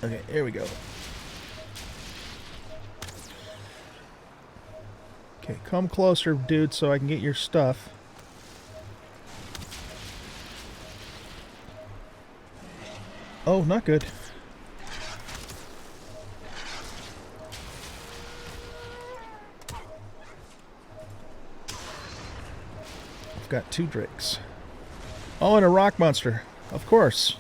Okay, here we go. Okay, come closer, dude, so I can get your stuff. Oh, not good. I've got 2 drakes. Oh, and a rock monster. Of course.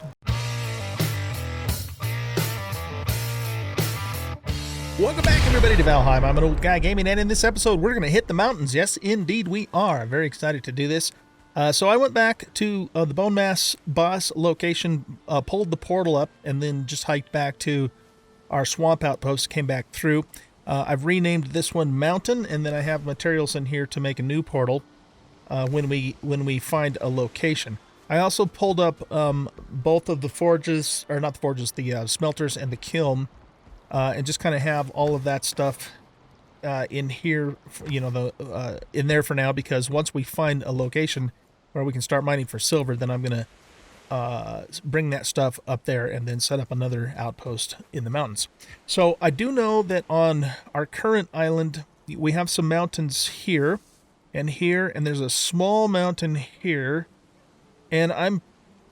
Welcome back, everybody, to Valheim. I'm an old guy gaming, and in this episode, we're going to hit the mountains. Yes, indeed, we are. Very excited to do this. So I went back to the Bone Mass boss location, pulled the portal up, and then just hiked back to our swamp outpost, came back through. I've renamed this one Mountain, and then I have materials in here to make a new portal when we find a location. I also pulled up both of the forges, or not the forges, the smelters and the kiln, and just kind of have all of that stuff in here, in there for now, because once we find a location where we can start mining for silver, then I'm going to bring that stuff up there and then set up another outpost in the mountains. So I do know that on our current island, we have some mountains here, and there's a small mountain here, and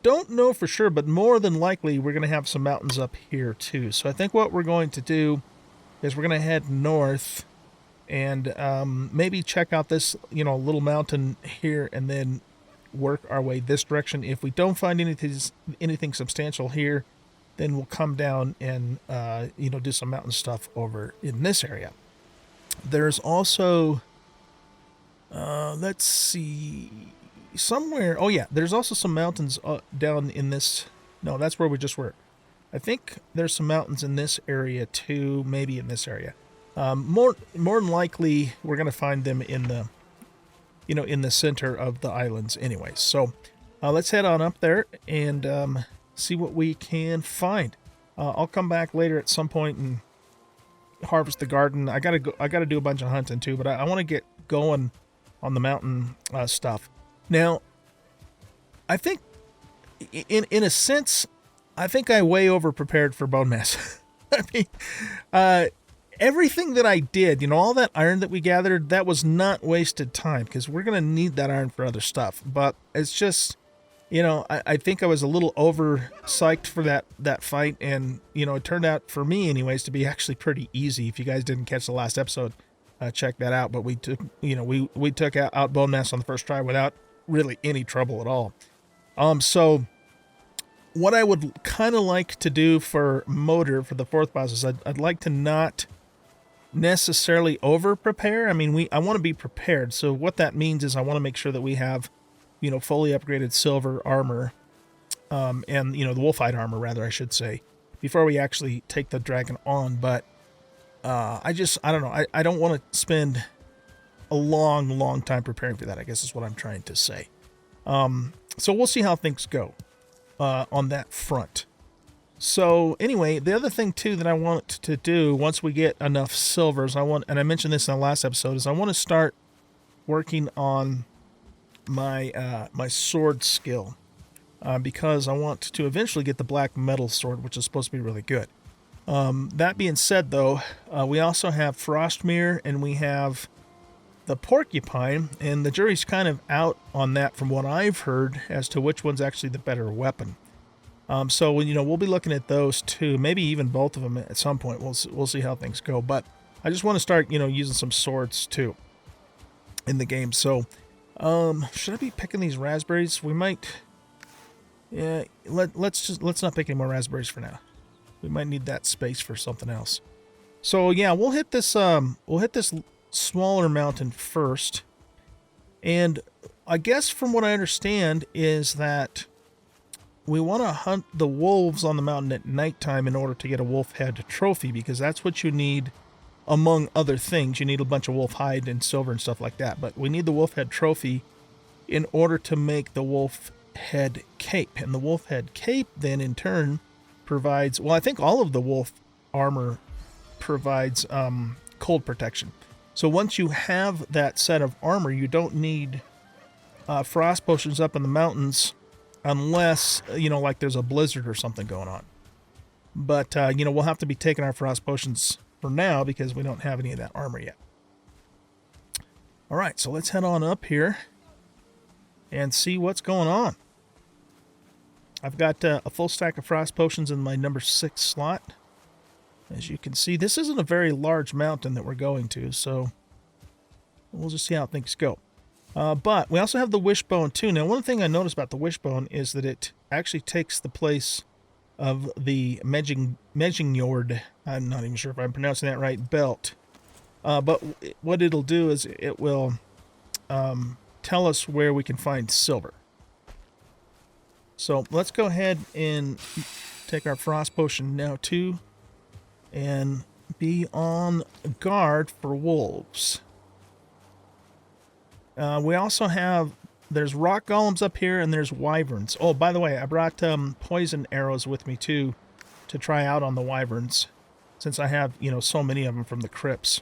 don't know for sure, but more than likely we're going to have some mountains up here too. So I think what we're going to do is we're going to head north and maybe check out this little mountain here, and then work our way this direction. If we don't find anything substantial here, then we'll come down and do some mountain stuff over in this area. There's also let's see, somewhere, oh yeah, there's also some mountains down in this, no, that's where we just were. I think there's some mountains in this area too, maybe in this area. More than likely we're gonna find them in the in the center of the islands anyway. So let's head on up there and see what we can find. I'll come back later at some point and harvest the garden. I gotta do a bunch of hunting too, but I want to get going on the mountain stuff. Now, I think, in a sense, I think I way over prepared for bone mass. I mean, everything that I did, all that iron that we gathered, that was not wasted time, because we're going to need that iron for other stuff. But it's just, I think I was a little over psyched for that fight, and, it turned out, for me anyways, to be actually pretty easy. If you guys didn't catch the last episode, check that out. But we took, we took out bone mass on the first try without really any trouble at all. So what I would kind of like to do for motor for the 4th boss is I'd like to not necessarily over prepare. I mean, I want to be prepared. So what that means is I want to make sure that we have, fully upgraded silver armor, and, the wolfhide armor, rather, I should say, before we actually take the dragon on. But I don't know. I don't want to spend a long time preparing for that, I guess is what I'm trying to say. So we'll see how things go on that front. So anyway, the other thing too that I want to do once we get enough silvers, and I mentioned this in the last episode, is I want to start working on my my sword skill, because I want to eventually get the black metal sword, which is supposed to be really good. That being said, though, we also have Frostmere and we have the porcupine, and the jury's kind of out on that from what I've heard as to which one's actually the better weapon. So we'll be looking at those too, maybe even both of them at some point. We'll see how things go. But I just want to start using some swords too in the game. So should I be picking these raspberries? We might. Yeah, let's not pick any more raspberries for now. We might need that space for something else. So yeah, we'll hit this smaller mountain first, and I guess from what I understand is that we want to hunt the wolves on the mountain at nighttime in order to get a wolf head trophy, because that's what you need, among other things. You need a bunch of wolf hide and silver and stuff like that, but we need the wolf head trophy in order to make the wolf head cape, and the wolf head cape then in turn provides, well, I think all of the wolf armor provides cold protection. So once you have that set of armor, you don't need frost potions up in the mountains unless, like there's a blizzard or something going on. But, you know, we'll have to be taking our frost potions for now because we don't have any of that armor yet. All right, so let's head on up here and see what's going on. I've got a full stack of frost potions in my number 6 slot. As you can see, this isn't a very large mountain that we're going to, so we'll just see how things go. But we also have the wishbone too. Now, one thing I noticed about the wishbone is that it actually takes the place of the Medjingjord, I'm not even sure if I'm pronouncing that right, belt. But what it'll do is it will tell us where we can find silver. So let's go ahead and take our frost potion now too, and be on guard for wolves. We also have, there's rock golems up here and there's wyverns. Oh, by the way, I brought poison arrows with me too to try out on the wyverns, since I have, you know, so many of them from the crypts.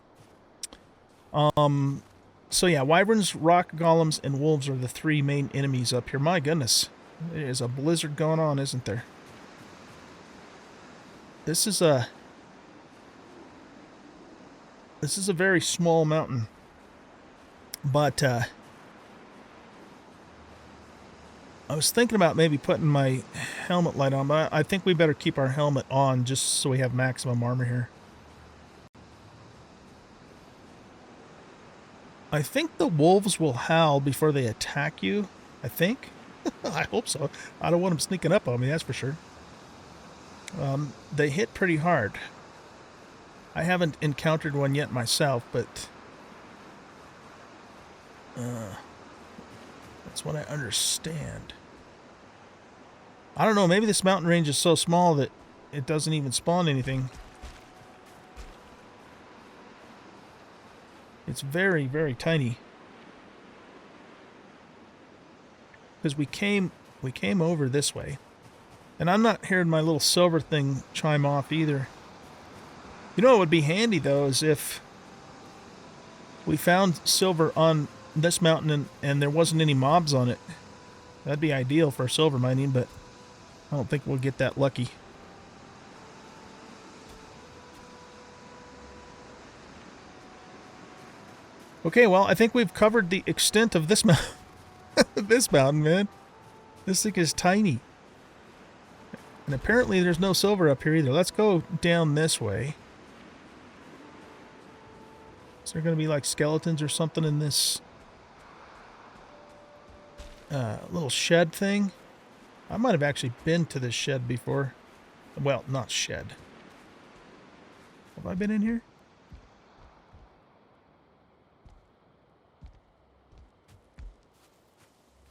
So yeah, wyverns, rock golems, and wolves are the 3 main enemies up here. My goodness, there's a blizzard going on, isn't there? This is a very small mountain, but I was thinking about maybe putting my helmet light on, but I think we better keep our helmet on just so we have maximum armor here. I think the wolves will howl before they attack you. I think. I hope so. I don't want them sneaking up on me, that's for sure. They hit pretty hard. I haven't encountered one yet myself, but that's what I understand. I don't know, maybe this mountain range is so small that it doesn't even spawn anything. It's very, very tiny. Because we came over this way. And I'm not hearing my little silver thing chime off either. You know what would be handy, though, is if we found silver on this mountain and there wasn't any mobs on it. That'd be ideal for silver mining, but I don't think we'll get that lucky. Okay, well, I think we've covered the extent of this mountain. This mountain, man. This thing is tiny. And apparently there's no silver up here either. Let's go down this way. Is there going to be like skeletons or something in this little shed thing? I might have actually been to this shed before. Well, not shed. Have I been in here?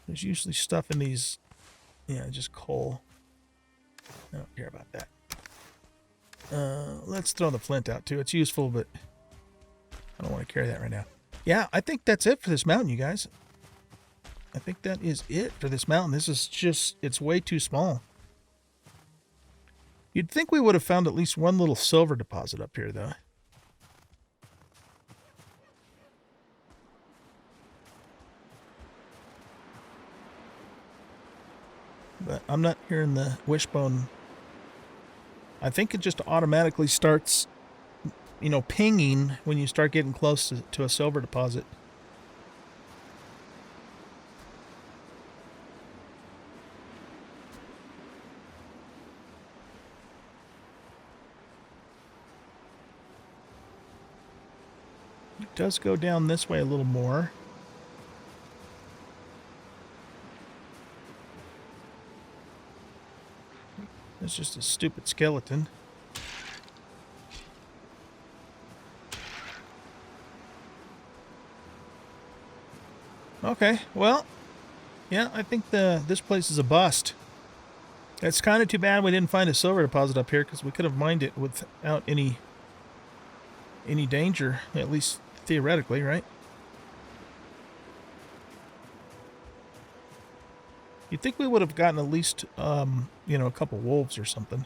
There's usually stuff in these. Yeah, just coal. I don't care about that. Let's throw the flint out too. It's useful, but I don't want to carry that right now. Yeah, I think that's it for this mountain, you guys. I think that is it for this mountain. This is just, it's way too small. You'd think we would have found at least one little silver deposit up here, though. But I'm not hearing the wishbone. I think it just automatically starts, you know, pinging when you start getting close to a silver deposit. It does go down this way a little more. It's just a stupid skeleton. Okay, well, yeah, I think this place is a bust. It's kind of too bad we didn't find a silver deposit up here, because we could have mined it without any danger, at least theoretically, right? You'd think we would have gotten at least, you know, a couple wolves or something.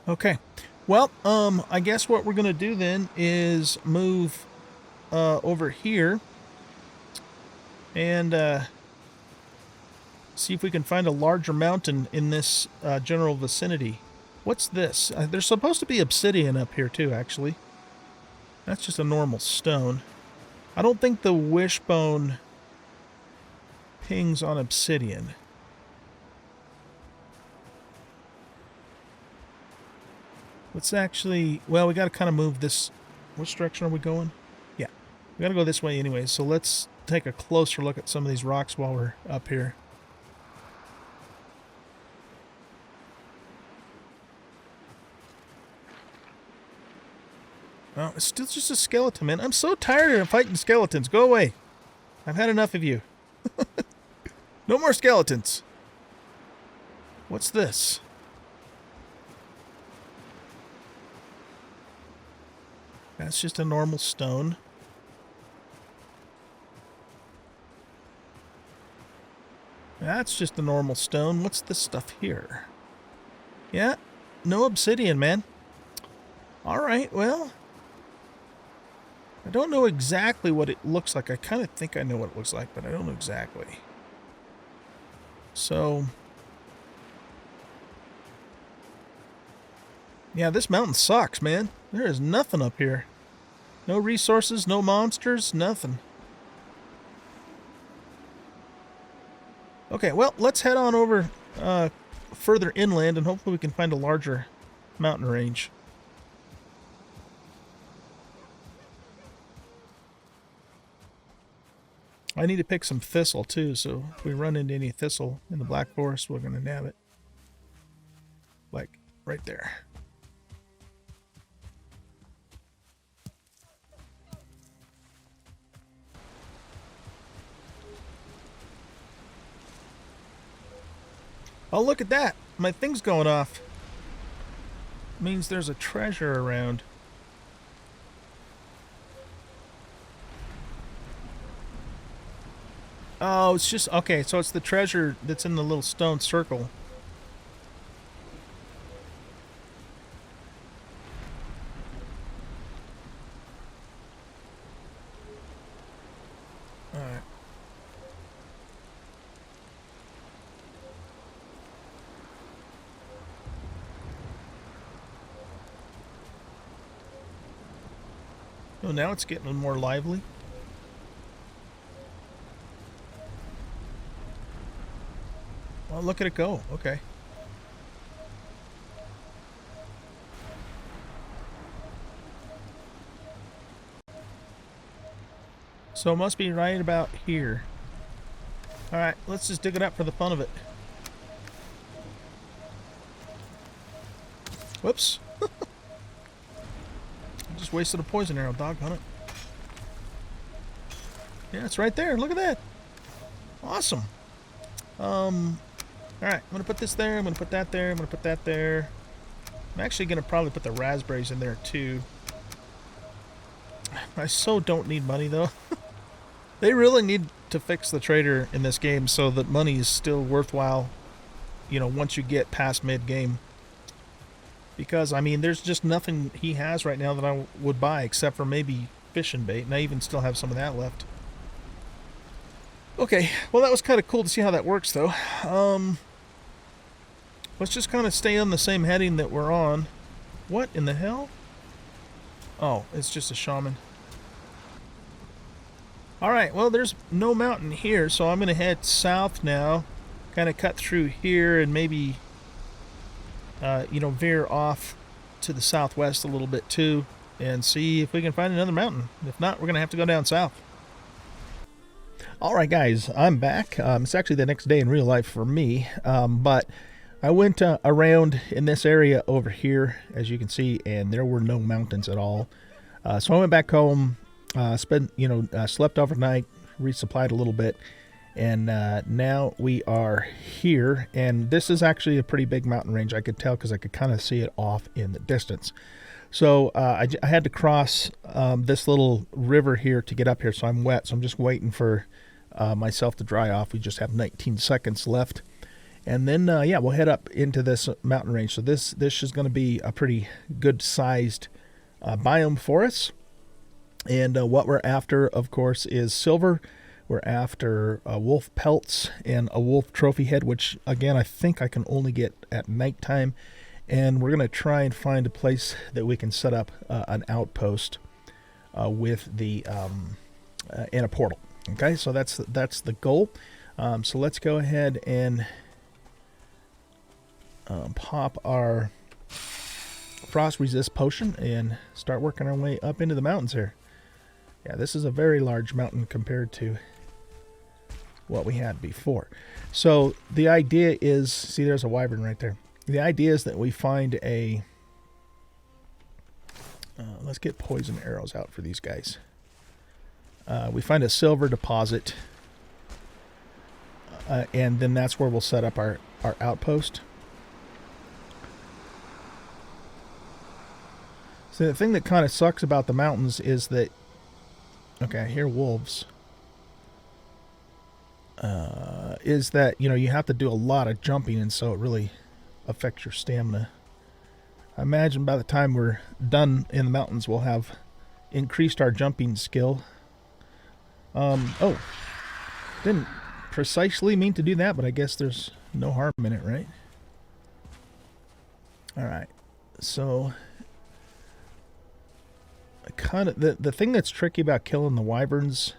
Okay. Well, I guess what we're gonna do then is move over here and see if we can find a larger mountain in this general vicinity. What's this? There's supposed to be obsidian up here too, actually. That's just a normal stone. I don't think the wishbone pings on obsidian. Let's actually... Well, we got to kind of move this... Which direction are we going? Yeah. We got to go this way anyway, so let's take a closer look at some of these rocks while we're up here. Oh, it's still just a skeleton, man. I'm so tired of fighting skeletons. Go away. I've had enough of you. No more skeletons. What's this? That's just a normal stone. That's just a normal stone. What's this stuff here? Yeah, no obsidian, man. Alright, well... I don't know exactly what it looks like. I kind of think I know what it looks like, but I don't know exactly. So... yeah, this mountain sucks, man. There is nothing up here. No resources, no monsters, nothing. Okay, well, let's head on over further inland and hopefully we can find a larger mountain range. I need to pick some thistle too, so if we run into any thistle in the Black Forest, we're going to nab it. Like, right there. Oh, look at that! My thing's going off. Means there's a treasure around. Oh, it's just... okay, so it's the treasure that's in the little stone circle. Alright. Oh, now it's getting more lively. Well, look at it go. Okay. So it must be right about here. Alright, let's just dig it up for the fun of it. Whoops. I just wasted a poison arrow, doggone it. Yeah, it's right there. Look at that. Awesome. Alright, I'm going to put this there. I'm going to put that there. I'm going to put that there. I'm actually going to probably put the raspberries in there too. I so don't need money though. They really need to fix the trader in this game so that money is still worthwhile, you know, once you get past mid-game. Because, I mean, there's just nothing he has right now that I would buy except for maybe fishing bait, and I even still have some of that left. Okay, well that was kind of cool to see how that works though. Let's just kind of stay on the same heading that we're on. What in the hell? Oh, it's just a shaman. Alright, well there's no mountain here, so I'm going to head south now. Kind of cut through here and maybe, you know, veer off to the southwest a little bit too. And see if we can find another mountain. If not, we're going to have to go down south. Alright guys, I'm back. It's actually the next day in real life for me. But I went around in this area over here, as you can see, and there were no mountains at all. So I went back home, slept overnight, resupplied a little bit, and now we are here. And this is actually a pretty big mountain range. I could tell because I could kind of see it off in the distance. So I had to cross this little river here to get up here, so I'm wet. So I'm just waiting for myself to dry off. We just have 19 seconds left. And then, yeah, we'll head up into this mountain range. So this is going to be a pretty good-sized biome for us. And what we're after, of course, is silver. We're after wolf pelts and a wolf trophy head, which, again, I think I can only get at nighttime. And we're going to try and find a place that we can set up an outpost with the and a portal. Okay, so that's the goal. So let's go ahead and pop our frost resist potion and start working our way up into the mountains here. Yeah, this is a very large mountain compared to what we had before. So the idea is, see, there's a wyvern right there. The idea is that we find a let's get poison arrows out for these guys. We find a silver deposit, and then that's where we'll set up our outpost. So the thing that kind of sucks about the mountains is that, okay, I hear wolves, is that, you know, you have to do a lot of jumping, and so it really affects your stamina. I imagine by the time we're done in the mountains, we'll have increased our jumping skill. Oh, didn't precisely mean to do that, but I guess there's no harm in it, right? Alright, so kind of the thing that's tricky about killing the wyverns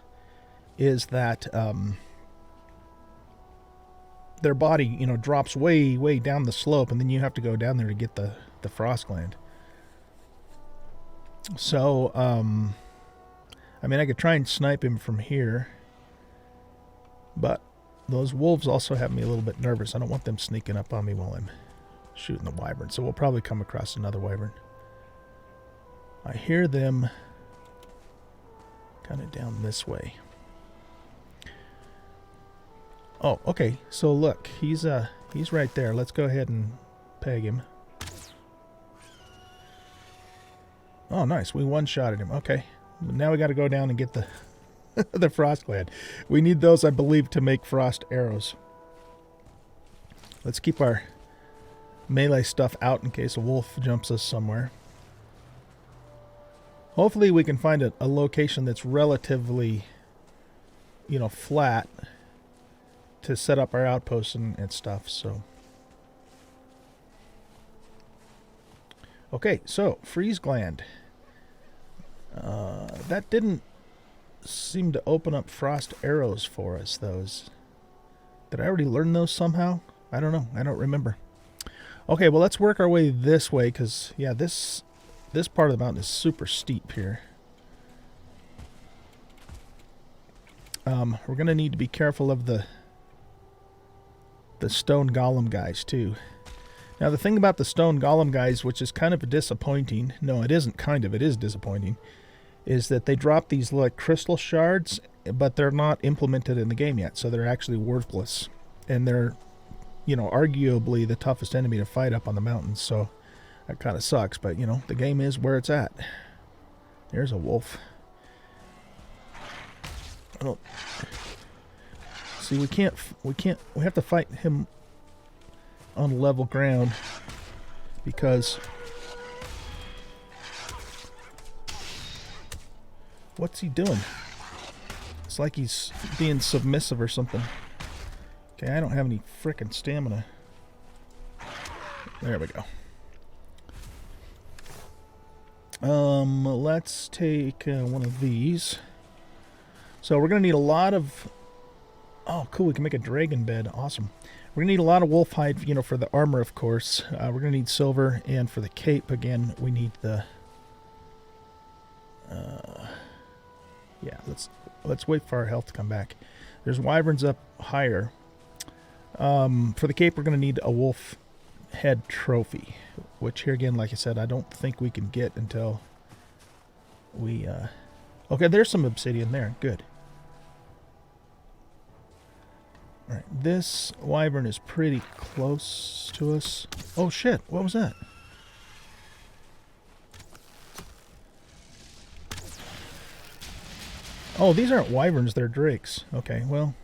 is that their body, you know, drops way down the slope, and then you have to go down there to get the frost gland. So I mean, I could try and snipe him from here, but those wolves also have me a little bit nervous. I don't want them sneaking up on me while I'm shooting the wyvern, so we'll probably come across another wyvern. I hear them kind of down this way. Oh, okay. So look, he's right there. Let's go ahead and peg him. Oh, nice. We one-shotted him. Okay. Now we got to go down and get the the frost gland. We need those, I believe, to make frost arrows. Let's keep our melee stuff out in case a wolf jumps us somewhere. Hopefully we can find a location that's relatively, you know, flat to set up our outposts and stuff. So, okay, so freeze gland. That didn't seem to open up frost arrows for us, though. Did I already learn those somehow? I don't know. I don't remember. Okay, well, let's work our way this way, because, yeah, this part of the mountain is super steep here. We're going to need to be careful of the stone golem guys, too. Now, the thing about the stone golem guys, which is kind of disappointing, no, it isn't kind of, it is disappointing, is that they drop these like crystal shards, but they're not implemented in the game yet, so they're actually worthless. And they're, you know, arguably the toughest enemy to fight up on the mountains, so that kind of sucks, but, you know, the game is where it's at. There's a wolf. I don't... See, we have to fight him on level ground, because what's he doing? It's like he's being submissive or something. Okay, I don't have any frickin' stamina. There we go. Let's take one of these. So we're gonna need a lot of... Oh, cool, we can make a dragon bed. Awesome. We're going to need a lot of wolf hide, you know, for the armor, of course. We're going to need silver, and for the cape, again, we need the... yeah, let's wait for our health to come back. There's wyverns up higher. For the cape, we're going to need a wolf head trophy, which here again, like I said, I don't think we can get until we... Okay, there's some obsidian there. Good. Alright, this wyvern is pretty close to us. Oh shit, what was that? Oh, these aren't wyverns, they're drakes. Okay, well,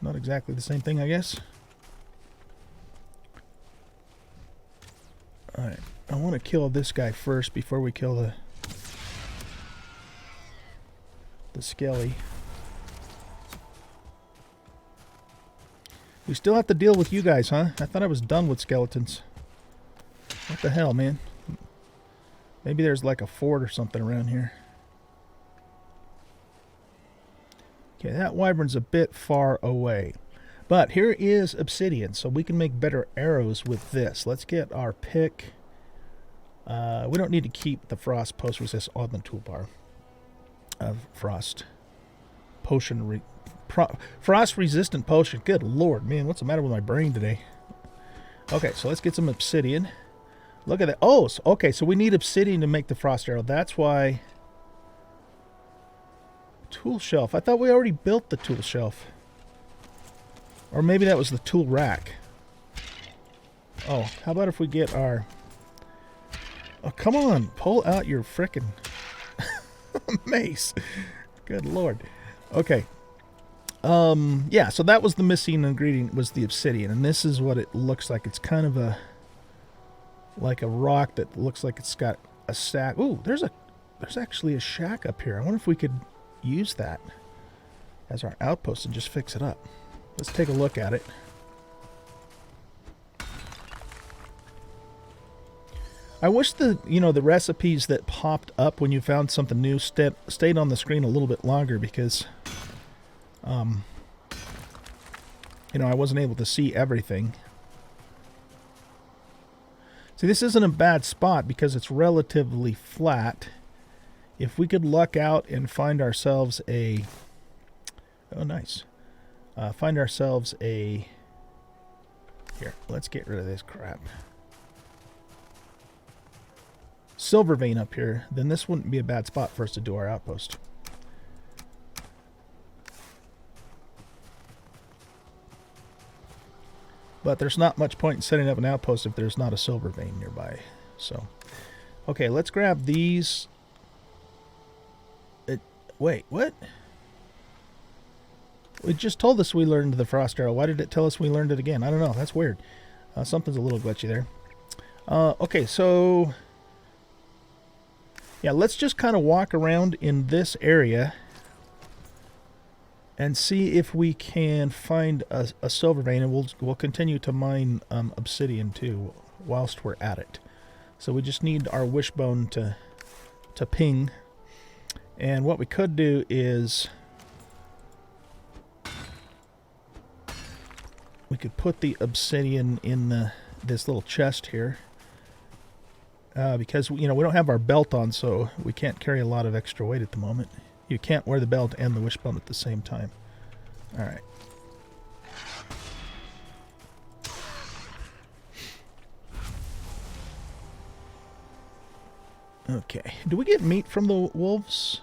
not exactly the same thing, I guess. Alright, I want to kill this guy first before we kill the skelly. We still have to deal with you guys, huh? I thought I was done with skeletons. What the hell, man? Maybe there's like a fort or something around here. Okay, that wyvern's a bit far away. But here is obsidian, so we can make better arrows with this. Let's get our pick. We don't need to keep the frost post resist on the toolbar. Frost potion, frost resistant potion. Good lord, man, what's the matter with my brain today? Okay, so let's get some obsidian. Look at that. Oh, okay, so we need obsidian to make the frost arrow. That's why. Tool shelf. I thought we already built the tool shelf. Or maybe that was the tool rack. Oh, how about if we get our... Oh, come on. Pull out your frickin' mace. Good lord. Okay. Yeah, so that was the missing ingredient, was the obsidian. And this is what it looks like. It's kind of a... like a rock that looks like it's got a stack. Ooh, there's actually a shack up here. I wonder if we could use that as our outpost and just fix it up. Let's take a look at it. I wish the recipes that popped up when you found something new stayed on the screen a little bit longer, because I wasn't able to see everything. See, this isn't a bad spot because it's relatively flat. If we could luck out and find ourselves a... Oh, nice. Find ourselves a... Here, let's get rid of this crap. Silver vein up here, then this wouldn't be a bad spot for us to do our outpost. But there's not much point in setting up an outpost if there's not a silver vein nearby. So, okay, let's grab these. Wait, what? It just told us we learned the frost arrow. Why did it tell us we learned it again? I don't know. That's weird. Something's a little glitchy there. Okay, so... yeah, let's just kind of walk around in this area and see if we can find a silver vein, and we'll continue to mine obsidian too whilst we're at it. So we just need our wishbone to ping. And what we could do is we could put the obsidian in this little chest here. Because we don't have our belt on, so we can't carry a lot of extra weight at the moment. You can't wear the belt and the wishbone at the same time. All right. Okay. Do we get meat from the wolves?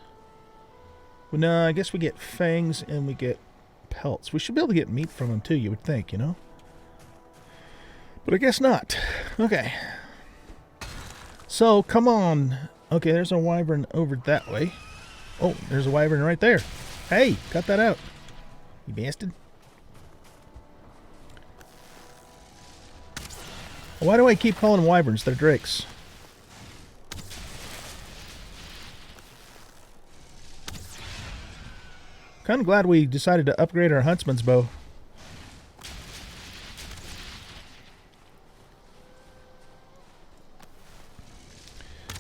Well, no, I guess we get fangs and we get pelts. We should be able to get meat from them too, you would think, But I guess not. Okay. So, come on. Okay, there's a wyvern over that way. Oh, there's a wyvern right there. Hey, cut that out, you bastard. Why do I keep calling them wyverns? They're drakes. Kind of glad we decided to upgrade our huntsman's bow.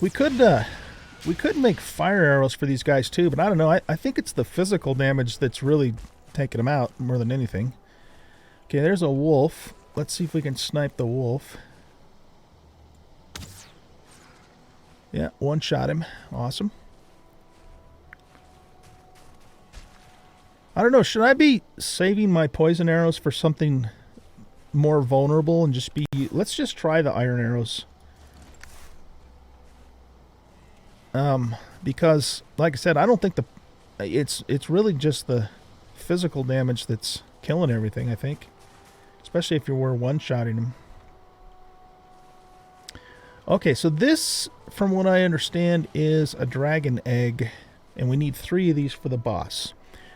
We could make fire arrows for these guys too, but I don't know. I think it's the physical damage that's really taking them out more than anything. Okay, there's a wolf. Let's see if we can snipe the wolf. Yeah, one shot him. Awesome. I don't know. Should I be saving my poison arrows for something more vulnerable and just be... Let's just try the iron arrows. Because, like I said, I don't think it's really just the physical damage that's killing everything, I think. Especially if we're one-shotting them. Okay, so this, from what I understand, is a dragon egg. And we need 3 of these for the boss.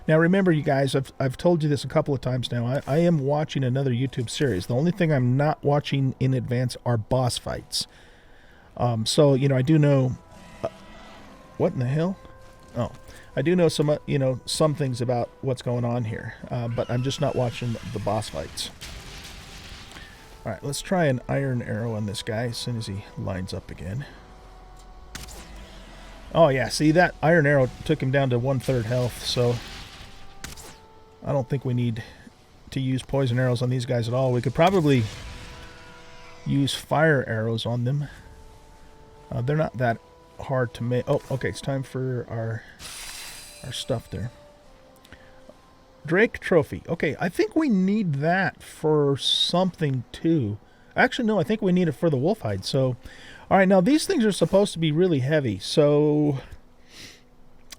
Now remember, you guys, I've told you this a couple of times now. I am watching another YouTube series. The only thing I'm not watching in advance are boss fights. So, you know, I do know... what in the hell? Oh, I do know some, you know, some things about what's going on here. But I'm just not watching the boss fights. Alright, let's try an iron arrow on this guy as soon as he lines up again. Oh yeah, see, that iron arrow took him down to 1/3 health, so... I don't think we need to use poison arrows on these guys at all. We could probably use fire arrows on them. They're not that hard to make. Oh, okay, it's time for our stuff there. Drake trophy. Okay, I think we need that for something too. Actually, no, I think we need it for the wolf hide. So, all right, now these things are supposed to be really heavy. So,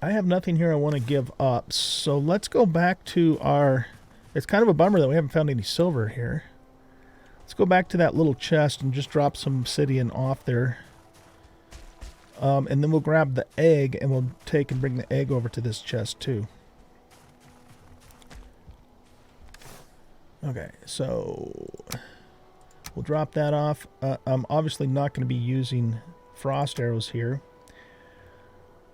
I have nothing here I want to give up. So, let's go back to our... It's kind of a bummer that we haven't found any silver here. Let's go back to that little chest and just drop some obsidian off there. And then we'll grab the egg and we'll take and bring the egg over to this chest too. Okay, so we'll drop that off. I'm obviously not going to be using frost arrows here.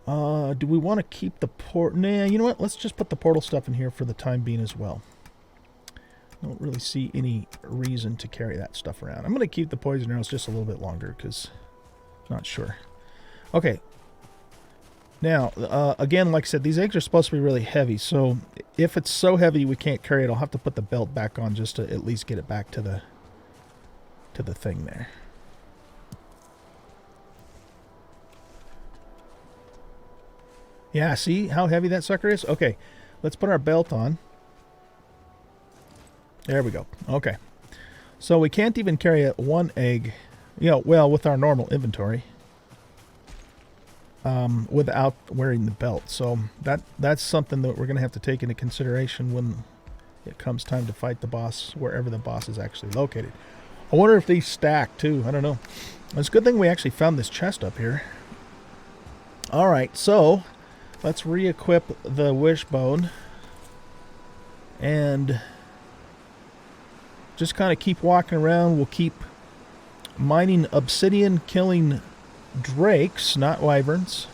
Do we want to keep the portal? Nah, you know what? Let's just put the portal stuff in here for the time being as well. I don't really see any reason to carry that stuff around. I'm going to keep the poison arrows just a little bit longer because I'm not sure. Okay. Now, again, like I said, these eggs are supposed to be really heavy, so if it's so heavy we can't carry it, I'll have to put the belt back on just to at least get it back to the thing there. Yeah, see how heavy that sucker is? Okay, let's put our belt on. There we go. Okay. So we can't even carry one egg, you know, well, with our normal inventory. Without wearing the belt. So that's something that we're going to have to take into consideration when it comes time to fight the boss, wherever the boss is actually located. I wonder if these stack too. I don't know. It's a good thing we actually found this chest up here. Alright, so let's re-equip the wishbone and just kind of keep walking around. We'll keep mining obsidian, killing drakes, not wyverns,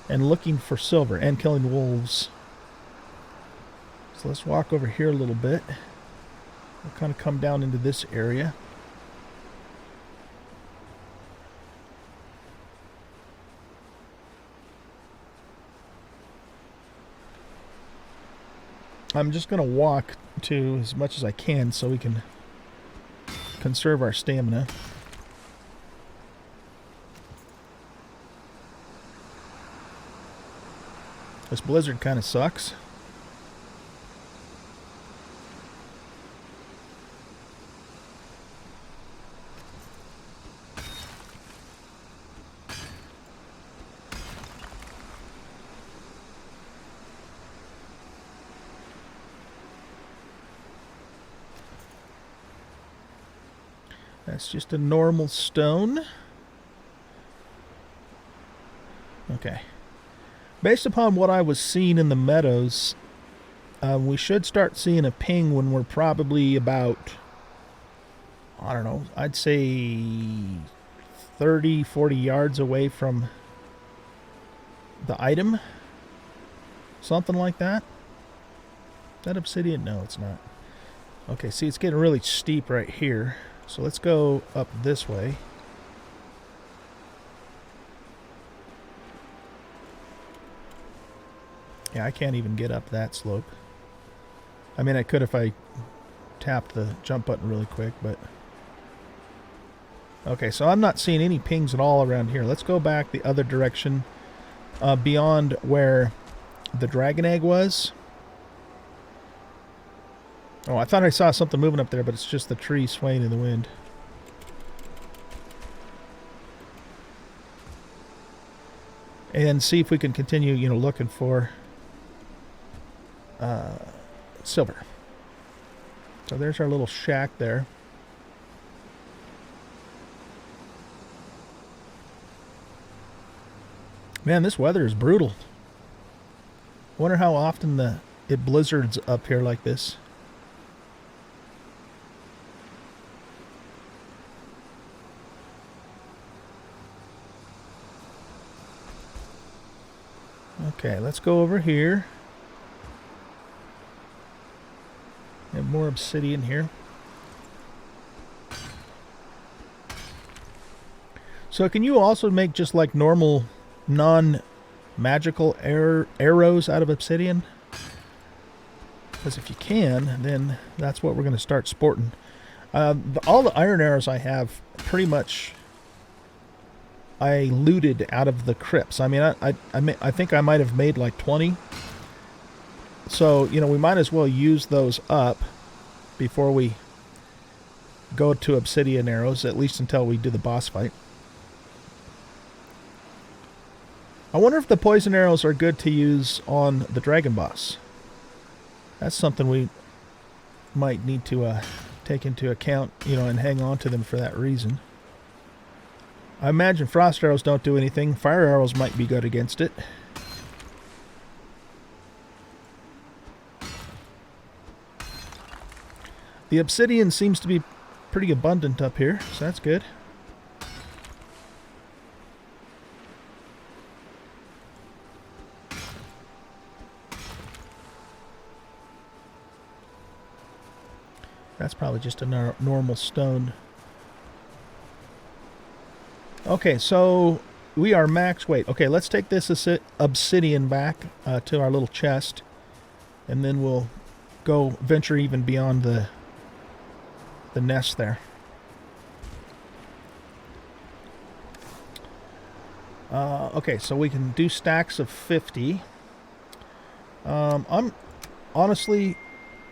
and looking for silver and killing wolves. So let's walk over here a little bit. We'll kind of come down into this area. I'm just going to walk to as much as I can so we can conserve our stamina. This blizzard kind of sucks. That's just a normal stone. Okay. Based upon what I was seeing in the meadows, we should start seeing a ping when we're probably about, I don't know, I'd say 30, 40 yards away from the item. Something like that. Is that obsidian? No, it's not. Okay, see, it's getting really steep right here. So let's go up this way. Yeah, I can't even get up that slope. I mean, I could if I tapped the jump button really quick, but... Okay, so I'm not seeing any pings at all around here. Let's go back the other direction, beyond where the dragon egg was. Oh, I thought I saw something moving up there, but it's just the tree swaying in the wind. And see if we can continue, you know, looking for silver. So there's our little shack there. Man, this weather is brutal. Wonder how often it blizzards up here like this. Okay, let's go over here. Have more obsidian here. So can you also make just like normal non-magical arrows out of obsidian? Because if you can, then that's what we're going to start sporting. All the iron arrows I have, pretty much, I looted out of the crypts. I mean, I think I might have made like 20. So, you know, we might as well use those up before we go to obsidian arrows, at least until we do the boss fight. I wonder if the poison arrows are good to use on the dragon boss. That's something we might need to take into account, you know, and hang on to them for that reason. I imagine frost arrows don't do anything. Fire arrows might be good against it. The obsidian seems to be pretty abundant up here, so that's good. That's probably just a normal stone. Okay, so we are max weight. Okay, let's take this obsidian back to our little chest, and then we'll go venture even beyond the nest there. Okay, so we can do stacks of 50. I'm honestly,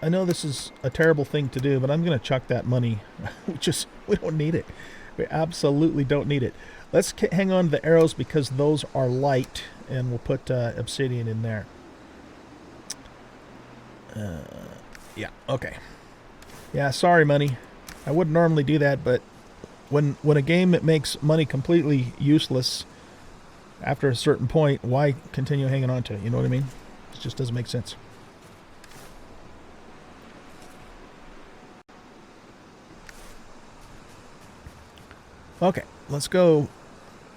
I know this is a terrible thing to do, but I'm going to chuck that money. We don't need it. We absolutely don't need it. Let's hang on to the arrows because those are light, and we'll put obsidian in there. Yeah, okay. Yeah, sorry, money. I wouldn't normally do that, but when a game that makes money completely useless after a certain point, why continue hanging on to it? You know what I mean? It just doesn't make sense. Okay, let's go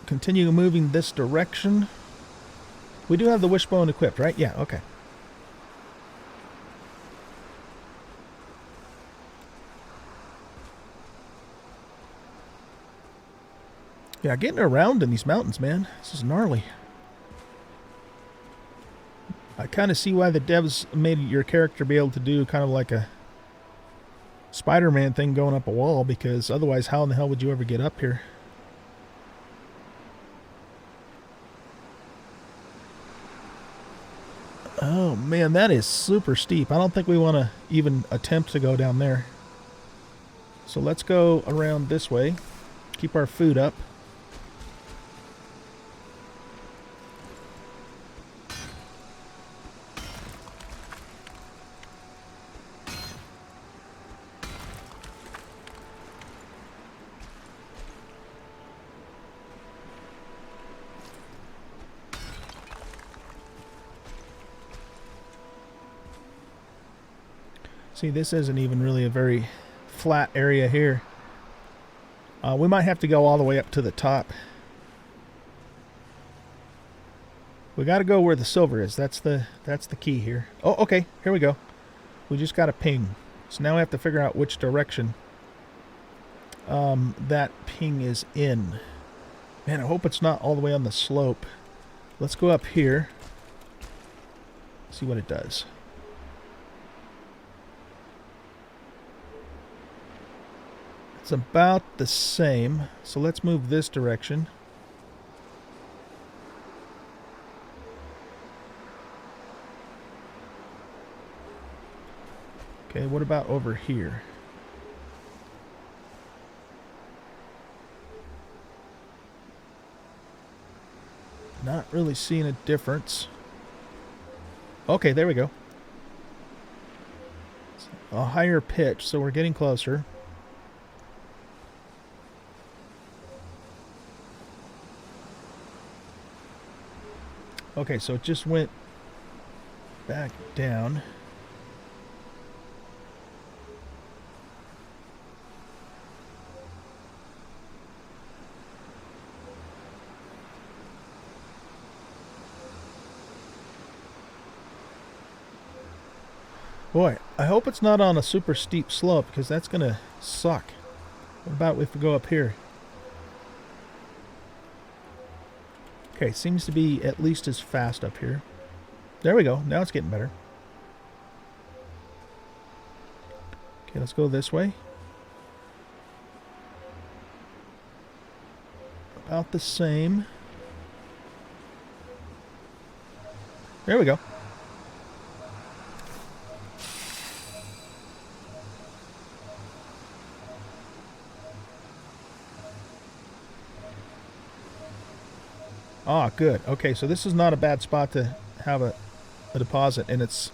continue moving this direction. We do have the wishbone equipped, right? Yeah, okay. Yeah, getting around in these mountains, man. This is gnarly. I kind of see why the devs made your character be able to do kind of like a Spider-Man thing going up a wall, because otherwise how in the hell would you ever get up here? Oh man, that is super steep. I don't think we want to even attempt to go down there. So let's go around this way. Keep our food up. See, this isn't even really a very flat area here. We might have to go all the way up to the top. We got to go where the silver is. That's the key here. Oh, okay. Here we go. We just got a ping. So now we have to figure out which direction that ping is in. Man, I hope it's not all the way on the slope. Let's go up here. See what it does. It's about the same. So let's move this direction. Okay, what about over here? Not really seeing a difference. Okay, there we go. A higher pitch, so we're getting closer. Okay, so it just went back down. Boy, I hope it's not on a super steep slope, because that's going to suck. What about if we go up here? Okay, seems to be at least as fast up here. There we go. Now it's getting better. Okay, let's go this way. About the same. There we go. Ah, good. Okay, so this is not a bad spot to have a deposit, and it's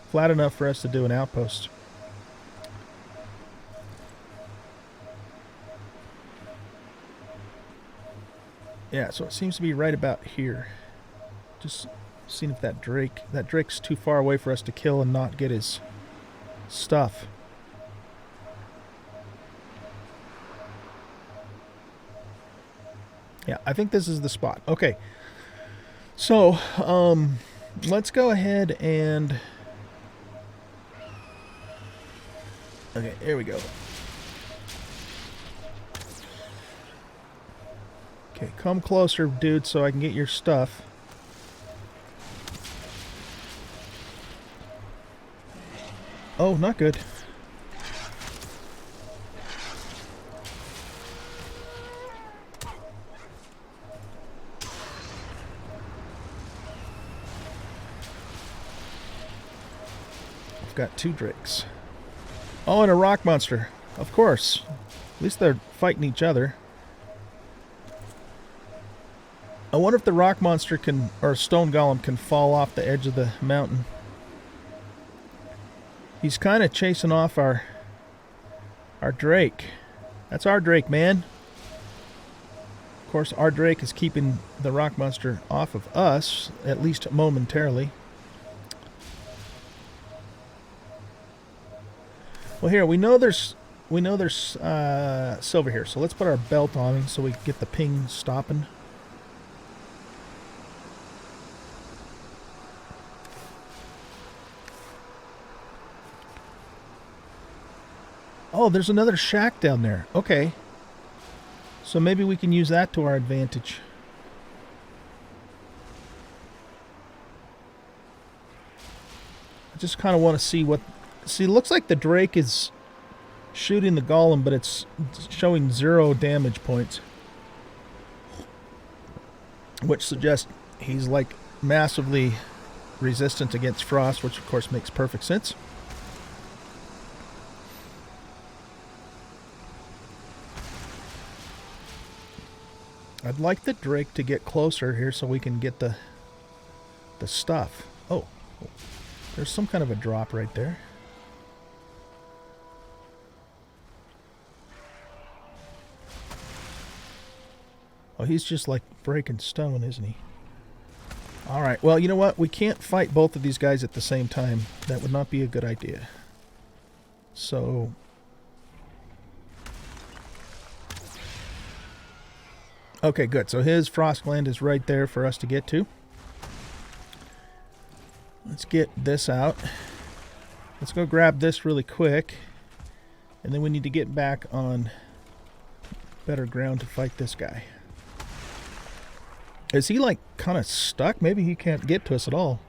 flat enough for us to do an outpost. Yeah, so it seems to be right about here. Just seeing if that Drake's too far away for us to kill and not get his stuff. Yeah, I think this is the spot. Okay. So, let's go ahead and... Okay, here we go. Okay, come closer, dude, so I can get your stuff. Oh, not good. I've got 2 drakes. Oh, and a rock monster. Of course. At least they're fighting each other. I wonder if the rock monster can, or stone golem can fall off the edge of the mountain. He's kind of chasing off our drake. That's our drake, man. Of course, our drake is keeping the rock monster off of us, at least momentarily. Well, here we know there's silver here, so let's put our belt on him so we can get the ping stopping. Oh, there's another shack down there. Okay. So maybe we can use that to our advantage. I just kind of want to see what... See, it looks like the Drake is shooting the golem, but it's showing 0 damage points. Which suggests he's like massively resistant against frost, which of course makes perfect sense. I'd like the Drake to get closer here so we can get the stuff. Oh, there's some kind of a drop right there. Oh, he's just like breaking stone, isn't he? Alright, well, you know what? We can't fight both of these guys at the same time. That would not be a good idea. So... Okay, good. So his Frostland is right there for us to get to. Let's get this out. Let's go grab this really quick. And then we need to get back on better ground to fight this guy. Is he like kind of stuck? Maybe he can't get to us at all.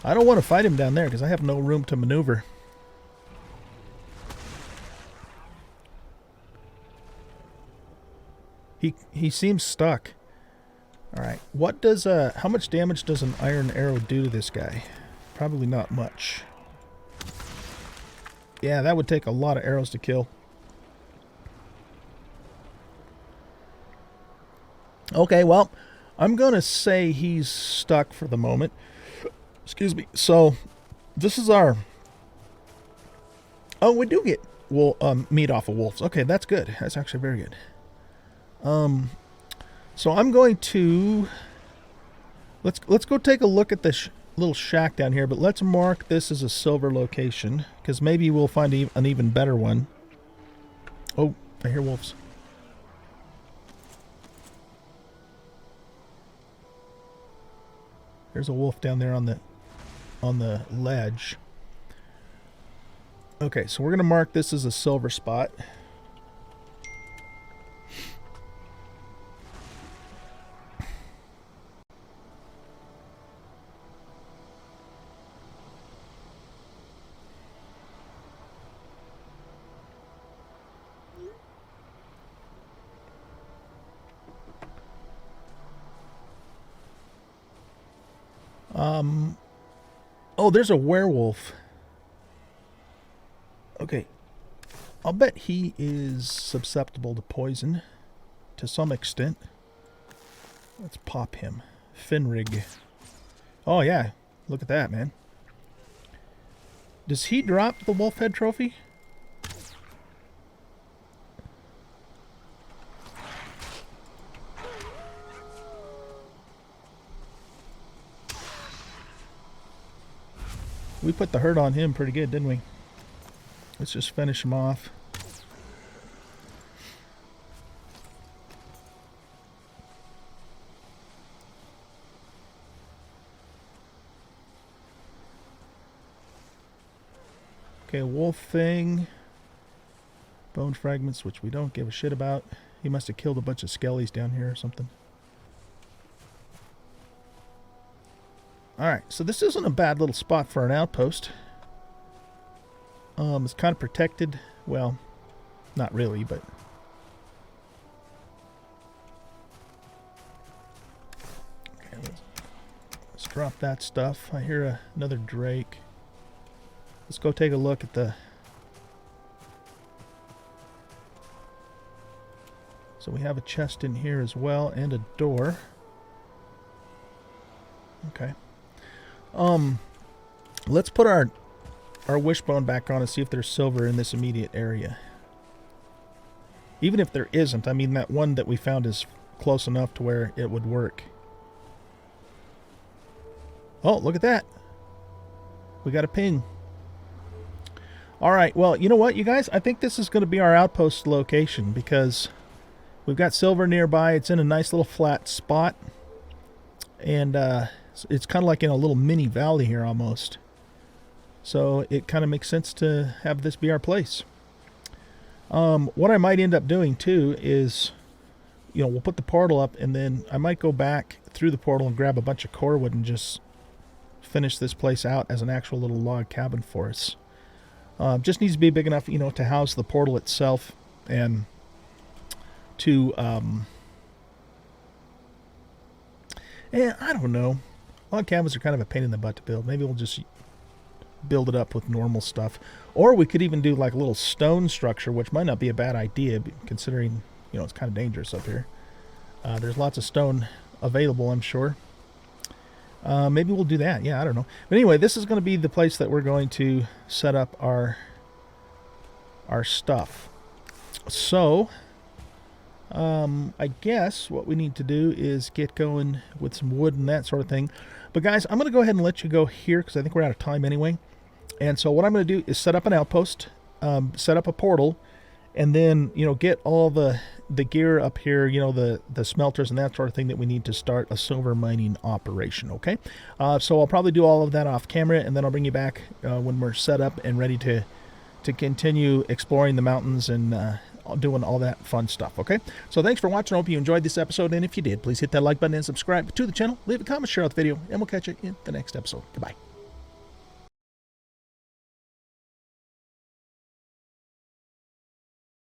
I don't want to fight him down there because I have no room to maneuver. He seems stuck. Alright, what does how much damage does an iron arrow do to this guy? Probably not much. Yeah, that would take a lot of arrows to kill. Okay, well, I'm gonna say he's stuck for the moment. Excuse me. So, this is our... Oh, we do get meat off of wolves. Okay, that's good. That's actually very good. So I'm going to let's go take a look at this. little shack down here, but let's mark this as a silver location, because maybe we'll find an even better one. Oh, I hear wolves. There's a wolf down there on the ledge. Okay, so we're going to mark this as a silver spot. Oh, there's a werewolf. Okay. I'll bet he is susceptible to poison to some extent. Let's pop him. Finrig. Oh, yeah. Look at that, man. Does he drop the wolf head trophy? We put the hurt on him pretty good, didn't we? Let's just finish him off. Okay, wolf thing. Bone fragments, which we don't give a shit about. He must have killed a bunch of skellies down here or something. Alright, so this isn't a bad little spot for an outpost. It's kind of protected. Well, not really, but... Okay, let's drop that stuff. I hear another drake. Let's go take a look at the... So we have a chest in here as well, and a door. Okay. Let's put our wishbone back on and see if there's silver in this immediate area. Even if there isn't, I mean, that one that we found is close enough to where it would work. Oh, look at that. We got a ping. Alright, well, you know what, you guys? I think this is going to be our outpost location because we've got silver nearby. It's in a nice little flat spot. And, it's kind of like in a little mini valley here almost. So it kind of makes sense to have this be our place. What I might end up doing too is, you know, we'll put the portal up and then I might go back through the portal and grab a bunch of core wood and just finish this place out as an actual little log cabin for us. Just needs to be big enough, you know, to house the portal itself and to, I don't know. Log cabins are kind of a pain in the butt to build. Maybe we'll just build it up with normal stuff. Or we could even do like a little stone structure, which might not be a bad idea, considering, you know, it's kind of dangerous up here. There's lots of stone available, I'm sure. Maybe we'll do that. Yeah, I don't know. But anyway, this is going to be the place that we're going to set up our stuff. So... I guess what we need to do is get going with some wood and that sort of thing. But guys, I'm going to go ahead and let you go here because I think we're out of time anyway. And so what I'm going to do is set up an outpost, set up a portal, and then, you know, get all the gear up here, you know, the smelters and that sort of thing that we need to start a silver mining operation, okay? So I'll probably do all of that off camera, and then I'll bring you back when we're set up and ready to continue exploring the mountains and doing all that fun stuff, okay? So thanks for watching. I hope you enjoyed this episode, and if you did, please hit that like button and subscribe to the channel. Leave a comment, share out the video, and we'll catch you in the next episode. Goodbye.